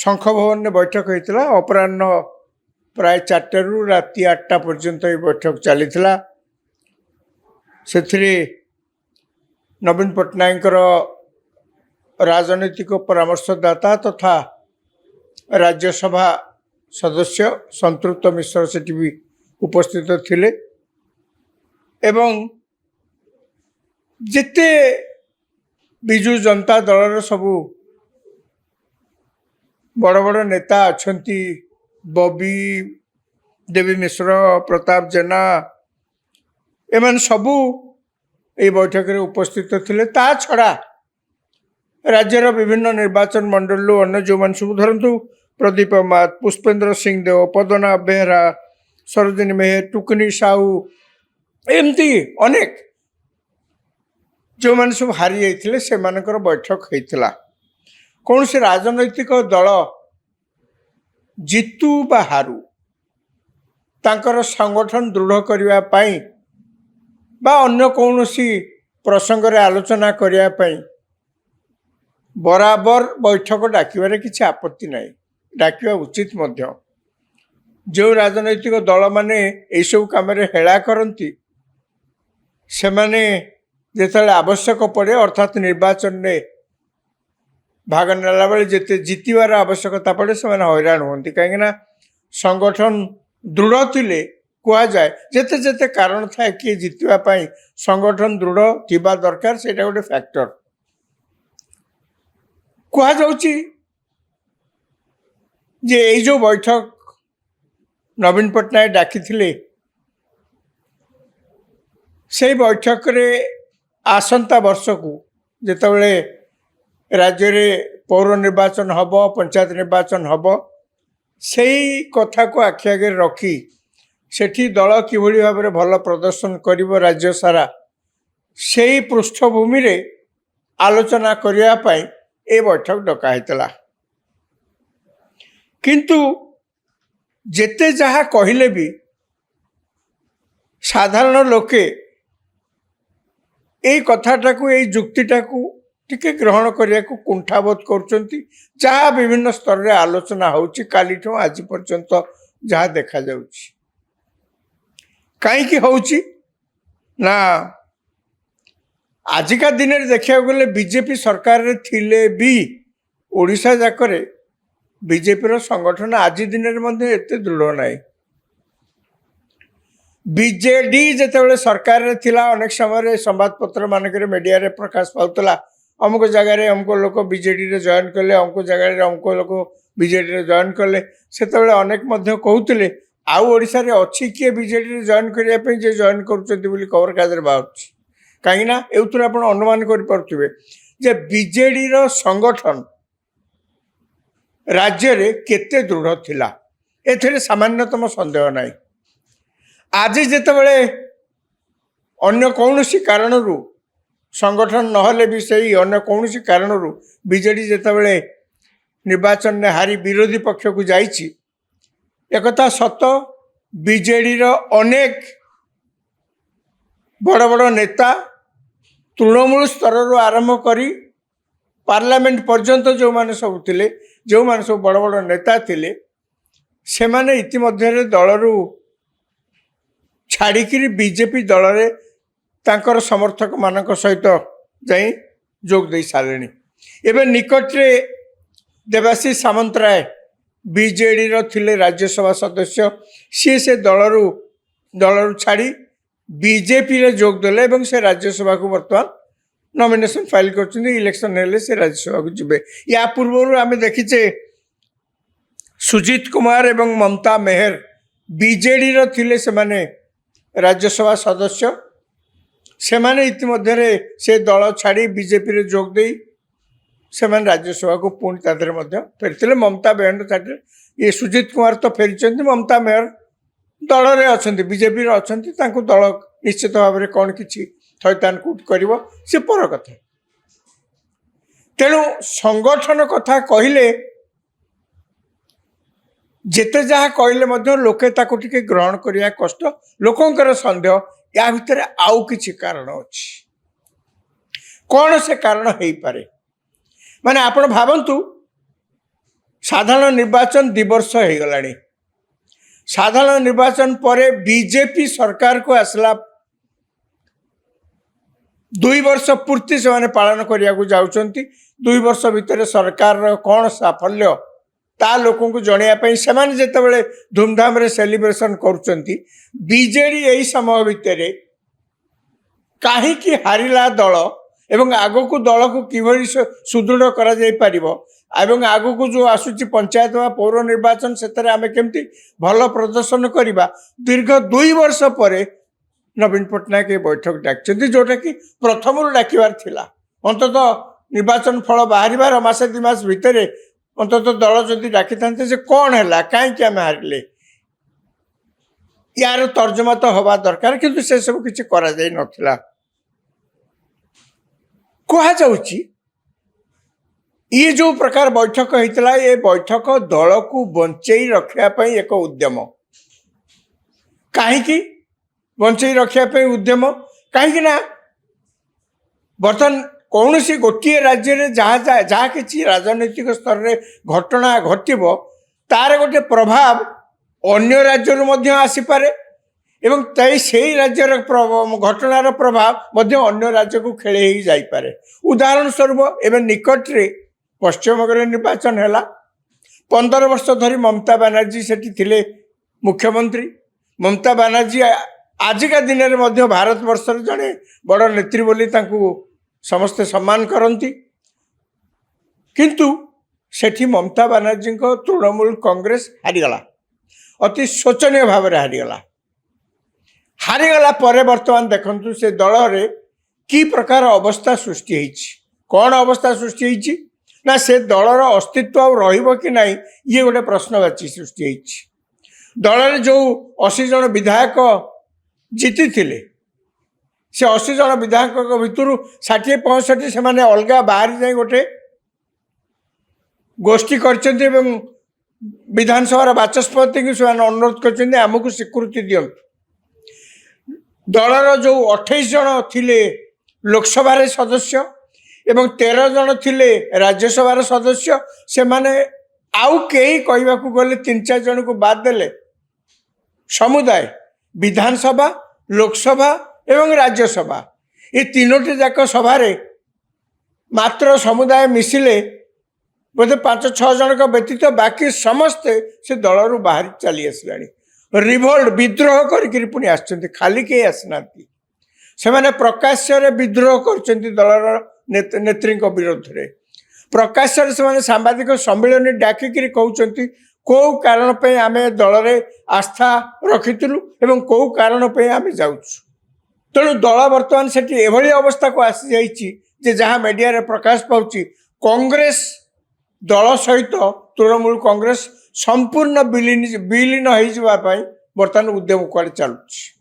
ଶଙ୍ଖ ଭବନରେ ବୈଠକ ହୋଇଥିଲା। ଅପରାହ୍ନ ପ୍ରାୟ 4ଟାରୁ ରାତି 8ଟା ପର୍ଯ୍ୟନ୍ତ ଏହି ବୈଠକ ଚାଲିଥିଲା। ସେଥିରେ ନବୀନ ପଟ୍ଟନାୟକଙ୍କର ରାଜନୈତିକ ପରାମର୍ଶଦାତା ତଥା ରାଜ୍ୟସଭା ସଦସ୍ୟ ସନ୍ତୃପ୍ତ ମିଶ୍ର ସେଠି ବି ଉପସ୍ଥିତ ଥିଲେ ଏବଂ ଯେତେ ବିଜୁ ଜନତା ଦଳର ସବୁ ବଡ଼ ବଡ଼ ନେତା ଅଛନ୍ତି, ବବି ଦେବୀ ମିଶ୍ର, ପ୍ରତାପ ଜେନା, ଏମାନେ ସବୁ এই ବୈଠକରେ ଉପସ୍ଥିତ ଥିଲେ। ତା ଛଡ଼ା ରାଜ୍ୟର ବିଭିନ୍ନ ନିର୍ବାଚନ ମଣ୍ଡଳୀରୁ ଅନ୍ୟ ଯେଉଁମାନେ ସବୁ ଧରନ୍ତୁ ପ୍ରଦୀପ ମାତ, ପୁଷ୍ପେନ୍ଦ୍ର ସିଂ ଦେଓ, ପଦ୍ମନାଭ ବେହେରା, ସରୋଜିନୀ ମେହେର, ଟୁକୁନି ସାହୁ, ଏମିତି ଅନେକ ଯେଉଁମାନେ ସବୁ ହାରି ଯାଇଥିଲେ ସେମାନଙ୍କର ବୈଠକ ହୋଇଥିଲା। କୌଣସି ରାଜନୈତିକ ଦଳ ଜିତୁ ବା ହାରୁ ତାଙ୍କର ସଂଗଠନ ଦୃଢ଼ କରିବା ପାଇଁ ବା ଅନ୍ୟ କୌଣସି ପ୍ରସଙ୍ଗରେ ଆଲୋଚନା କରିବା ପାଇଁ ବରାବର ବୈଠକ ଡାକିବାରେ କିଛି ଆପତ୍ତି ନାହିଁ, ଡାକିବା ଉଚିତ ମଧ୍ୟ। ଯେଉଁ ରାଜନୈତିକ ଦଳମାନେ ଏଇସବୁ କାମରେ ହେଳା କରନ୍ତି ସେମାନେ ଯେତେବେଳେ ଆବଶ୍ୟକ ପଡ଼େ ଅର୍ଥାତ୍ ନିର୍ବାଚନରେ ଭାଗ ନେଲା ବେଳେ ଯେତେ ଜିତିବାର ଆବଶ୍ୟକତା ପଡ଼େ ସେମାନେ ହଇରାଣ ହୁଅନ୍ତି। କାହିଁକିନା ସଂଗଠନ ଦୃଢ଼ ଥିଲେ କୁହାଯାଏ ଯେତେ ଯେତେ କାରଣ ଥାଏ କିଏ ଜିତିବା ପାଇଁ ସଂଗଠନ ଦୃଢ଼ ଥିବା ଦରକାର, ସେଇଟା ଗୋଟେ ଫ୍ୟାକ୍ଟର। କୁହାଯାଉଛି ଯେ ଏଇ ଯେଉଁ ବୈଠକ ନବୀନ ପଟ୍ଟନାୟକ ଡାକିଥିଲେ ସେଇ ବୈଠକରେ ଆସନ୍ତା ବର୍ଷକୁ ଯେତେବେଳେ ରାଜ୍ୟରେ ପୌର ନିର୍ବାଚନ ହେବ, ପଞ୍ଚାୟତ ନିର୍ବାଚନ ହେବ, ସେଇ କଥାକୁ ଆଖି ଆଗରେ ରଖି ସେଠି ଦଳ କିଭଳି ଭାବରେ ଭଲ ପ୍ରଦର୍ଶନ କରିବ ରାଜ୍ୟ ସାରା ସେଇ ପୃଷ୍ଠଭୂମିରେ ଆଲୋଚନା କରିବା ପାଇଁ ଏ ବୈଠକ ଡକା ହେଇଥିଲା। କିନ୍ତୁ ଯେତେ ଯାହା କହିଲେ ବି ସାଧାରଣ ଲୋକେ এই କଥାଟାକୁ ଏଇ ଯୁକ୍ତିଟାକୁ ଟିକେ ଗ୍ରହଣ କରିବାକୁ କୁଣ୍ଠାବୋଧ କରୁଛନ୍ତି। ଯାହା ବିଭିନ୍ନ ସ୍ତରରେ ଆଲୋଚନା ହେଉଛି କାଲିଠୁ ଆଜି ପର୍ଯ୍ୟନ୍ତ ଯାହା ଦେଖାଯାଉଛି। କାହିଁକି ହେଉଛି ନା ଆଜିକା ଦିନରେ ଦେଖିବାକୁ ଗଲେ ବିଜେପି ସରକାରରେ ଥିଲେ ବି ଓଡ଼ିଶା ଯାକରେ ବିଜେପିର ସଂଗଠନ ଆଜି ଦିନରେ ମଧ୍ୟ ଏତେ ଦୃଢ଼ ନାହିଁ। ବିଜେଡି ଯେତେବେଳେ ସରକାରରେ ଥିଲା ଅନେକ ସମୟରେ ସମ୍ବାଦପତ୍ର ମାନଙ୍କରେ ମିଡ଼ିଆରେ ପ୍ରକାଶ ପାଉଥିଲା ଅମୁକ ଜାଗାରେ ଅମୁକ ଲୋକ ବିଜେଡ଼ିରେ ଜଏନ୍ କଲେ, ଅମୁକ ଜାଗାରେ ଅମୁକ ଲୋକ ବିଜେଡ଼ିରେ ଜଏନ୍ କଲେ। ସେତେବେଳେ ଅନେକ ମଧ୍ୟ କହୁଥିଲେ ଆଉ ଓଡ଼ିଶାରେ ଅଛି କିଏ ବିଜେଡ଼ିରେ ଜଏନ୍ କରିବା ପାଇଁ ଯେ ଜଏନ୍ କରୁଛନ୍ତି ବୋଲି ଖବରକାଗଜରେ ବାହାରୁଛି। କାହିଁକିନା ଏଥିରୁ ଆପଣ ଅନୁମାନ କରିପାରୁଥିବେ ଯେ ବିଜେଡ଼ିର ସଂଗଠନ ରାଜ୍ୟରେ କେତେ ଦୃଢ଼ ଥିଲା, ଏଥିରେ ସାମାନ୍ୟତମ ସନ୍ଦେହ ନାହିଁ। ଆଜି ଯେତେବେଳେ ଅନ୍ୟ କୌଣସି କାରଣରୁ ସଂଗଠନ ନହେଲେ ବି ସେଇ ଅନ୍ୟ କୌଣସି କାରଣରୁ ବିଜେଡ଼ି ଯେତେବେଳେ ନିର୍ବାଚନରେ ହାରି ବିରୋଧୀ ପକ୍ଷକୁ ଯାଇଛି, ଏକଥା ସତ। ବିଜେଡ଼ିର ଅନେକ ବଡ଼ ବଡ଼ ନେତା ତୃଣମୂଳ ସ୍ତରରୁ ଆରମ୍ଭ କରି ପାର୍ଲାମେଣ୍ଟ ପର୍ଯ୍ୟନ୍ତ ଯେଉଁମାନେ ସବୁ ଥିଲେ, ଯେଉଁମାନେ ସବୁ ବଡ଼ ବଡ଼ ନେତା ଥିଲେ, ସେମାନେ ଇତିମଧ୍ୟରେ ଦଳରୁ ଛାଡ଼ିକିରି ବିଜେପି ଦଳରେ ତାଙ୍କର ସମର୍ଥକମାନଙ୍କ ସହିତ ଯାଇ ଯୋଗ ଦେଇ ସାରିଲେଣି। ଏବେ ନିକଟରେ ଦେବାଶିଷ ସାମନ୍ତରାୟ ବିଜେଡ଼ିର ଥିଲେ ରାଜ୍ୟସଭା ସଦସ୍ୟ, ସିଏ ସେ ଦଳରୁ ଛାଡ଼ି ବିଜେପିରେ ଯୋଗ ଦେଲେ ଏବଂ ସେ ରାଜ୍ୟସଭାକୁ ବର୍ତ୍ତମାନ ନମିନେସନ୍ ଫାଇଲ୍ କରିଛନ୍ତି। ଇଲେକ୍ସନ୍ ହେଲେ ସେ ରାଜ୍ୟସଭାକୁ ଯିବେ। ୟା ପୂର୍ବରୁ ଆମେ ଦେଖିଛେ ସୁଜିତ କୁମାର ଏବଂ ମମତା ମେହେର ବିଜେଡ଼ିର ଥିଲେ, ସେମାନେ ରାଜ୍ୟସଭା ସଦସ୍ୟ। ସେମାନେ ଇତିମଧ୍ୟରେ ସେ ଦଳ ଛାଡ଼ି ବିଜେପିରେ ଯୋଗ ଦେଇ ସେମାନେ ରାଜ୍ୟସଭାକୁ ପୁଣି ତା ଦେହରେ ମଧ୍ୟ ଫେରିଥିଲେ। ମମତା ମେହେର ଛାଡ଼ିଲେ, ଇଏ ସୁଜିତ କୁମାର ତ ଫେରିଛନ୍ତି, ମମତା ମେହେର ଦଳରେ ଅଛନ୍ତି, ବିଜେପିରେ ଅଛନ୍ତି। ତାଙ୍କୁ ଦଳ ନିଶ୍ଚିତ ଭାବରେ କ'ଣ କିଛି ଥଇଥାନ କୁଟ କରିବ, ସେ ପର କଥା। ତେଣୁ ସଂଗଠନ କଥା କହିଲେ ଯେତେ ଯାହା କହିଲେ ମଧ୍ୟ ଲୋକେ ତାକୁ ଟିକେ ଗ୍ରହଣ କରିବା କଷ୍ଟ। ଲୋକଙ୍କର ସନ୍ଦେହ ୟା ଭିତରେ ଆଉ କିଛି କାରଣ ଅଛି। କ'ଣ ସେ କାରଣ ହେଇପାରେ? ମାନେ ଆପଣ ଭାବନ୍ତୁ साधारण निर्वाचन 2 वर्ष हो गलानी। साधारण निर्वाचन पर बीजेपी सरकार को आसला 2 वर्ष पूर्ति से माने पालन करिया को जाउचंती। 2 वर्ष भितर सरकार कौन साफल्य ता लोकों को जणिया से जिते धूमधाम रे सेलिब्रेशन करुचंती। बीजेडी यही समय भितर कहीं हारिला दल एवं आगो को दल को किभली सुदृढ़ करा जाई परिबो एवं आगो को जो आसुची पंचायत वा पौर निर्वाचन से आम केमती भल प्रदर्शन करवा दीर्घ 2 वर्ष पर नवीन पट्टनायक ये बैठक डाक जोटा कि प्रथम डाकिबार थिला। अंतत निर्वाचन फल बाहर मासे 2 मास भितर अंतत दल जदि डाकी था से कौन है कहीं आम हारिले यार तर्जमा तो हवा दरकार किंतु से सब किसी करा जाई नथिला। कहा जाउची ये जो प्रकार बैठक होता ये बैठक दल को बंचई रखापी एक उद्यम कहीं बंचई रखापी उद्यम कहीं ना बर्तमान कौन सी गोटे राज्य में जहाँ कि राजनैतिक स्तर में घटना घटव तार गोटे प्रभाव अन्य राज्य आसीपे एवं से राज्यर घटनार प्रभाव अन्य राज्य को खेले ही जापे। उदाहरण स्वरूप एवं निकट रे पश्चिम बंग निर्वाचन है 15 वर्ष धरी ममता बनर्जी सेठी थिले मुख्यमंत्री। ममता बनर्जी आजिका दिन में भारत वर्षर जड़े बड़ नेत्री बोली समस्ते सम्मान करती किंतु सेठी ममता बनर्जी को तृणमूल कांग्रेस हारीगला अति शोचनीय भाव में हारीगला पर बर्तमान देखु से दल रे की प्रकार अवस्था सृष्टि होती कौन अवस्था सृष्टि होती ना से दलर अस्तित्व रहिबो कि नहीं ये गोटे प्रश्नवाची सृष्टि होती। दल रे जो 80 जन विधायक जीति थिले से 80 जन विधायक भितर 60-65 से माने अलगा बाहर जाए गोटे गोष्ठी कर विधानसभा बाचस्पति की से अनुरोध कर आमको स्वीकृति दियंतु। दलर जो 28 जन थिले लोकसभा सदस्य एवं 13 जन थिले राज्यसभा सदस्य से माने आउ कई कहवा गले 3-4 जन को बाद देले समुदाय विधानसभा लोकसभा एवं राज्यसभा ये तीनोटी जाक सभारे मात्र समुदाय मिसिले बोधे 5-6 जन का व्यतीत बाकी समस्ते से दलरू बाहर चली आसला रिभोल्ट विद्रोह करके पुणी आसछन्ति खाली के आसना से माने प्रकाश्य विद्रोह कर दलर नेत्री विरोध में। प्रकाश्य से माने सांबादिक सम्मेलन डाकिक कहते कौ कारण पे आम दल रे आस्था रखिलु एवं कौ कारण पे आम जाऊँ तेणु दल बर्तमान से एभली अवस्था को आसी जाइए जहाँ मीडिया रे प्रकाश पाउची कांग्रेस दल सहित तृणमूल कांग्रेस संपूर्ण विलीन हो बर्तमान उद्यम कुआड़े चलुଛି।